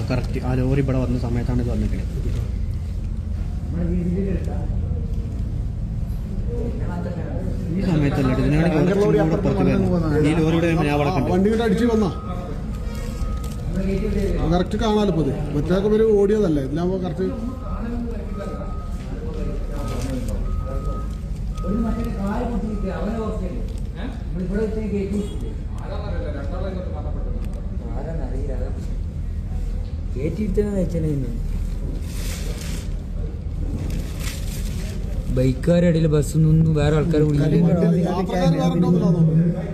Correct ആ lorry ഇവിടെ വന്ന സമയത്താണ് ഇത് വന്നിട്ടുള്ളത്. ഈ സമയത്തല്ല ഇതിനാണ് ഈ ലോറിയുടെ വണ്ടിയുടെ അടിച്ച് വന്നാ കറക്റ്റ് കാണാലോ. ഇപ്പൊ മറ്റൊക്കെ പേര് ഓടിയതല്ലേ, ഇതിലാകുമ്പോ കറക്റ്റ് ബൈക്കുകാരുടെ ഇടയിൽ ബസ്സൊന്നും വേറെ ആൾക്കാർ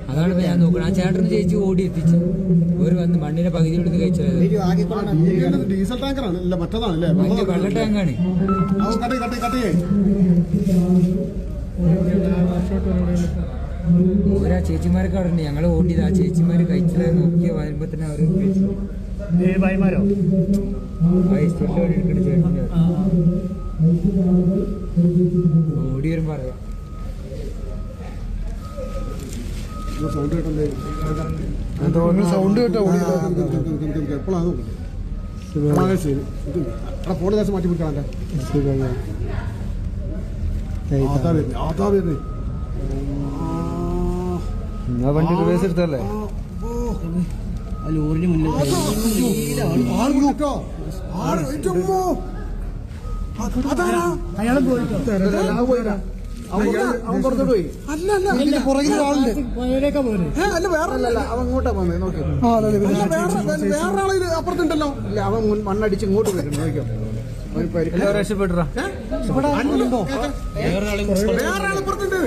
അതാണ് ഇപ്പൊ ഞാൻ നോക്കണം. ആ ചേട്ടന് ചേച്ചി ഓടി എത്തിച്ച് ഒരു വന്ന് മണ്ണിന്റെ പകുതി എടുത്ത് കഴിച്ചത് ഡീസൽ ടാങ്കറാണ്, വെള്ള ടാങ്കാണ്. ഓരോ ചേച്ചിമാരൊക്കെ അവിടെ ഉണ്ട്. ഞങ്ങള് ഓടിയത് ആ ചേച്ചിമാര് കഴിച്ചത് നോക്കിയ വരുമ്പോ തന്നെ അവര് ഓടി വരുമ്പോ അറിയാം. സൗണ്ട് കേട്ടോ എപ്പോഴാണ് ഫോൺ ദിവസം മാറ്റി പിടിക്കാണ്ട വണ്ടി റിവേഴ്സ് എടുത്തല്ലേ ലോറിന് മുന്നിൽ അവൻ പുറത്തോട്ട് പോയി. അല്ല പുറകിൽ ആളുണ്ട്, അവൻ ഇങ്ങോട്ടാ പോന്നെ. നോക്കി വേറെ ആള് അപ്പുറത്തുണ്ടല്ലോ. ഇല്ല, അവൻ മണ്ണടിച്ച് ഇങ്ങോട്ട് പോയിട്ടുണ്ട്. നോക്കിയോ രക്ഷപ്പെട്ടോ വേറെ ആള് പുറത്തുണ്ട്.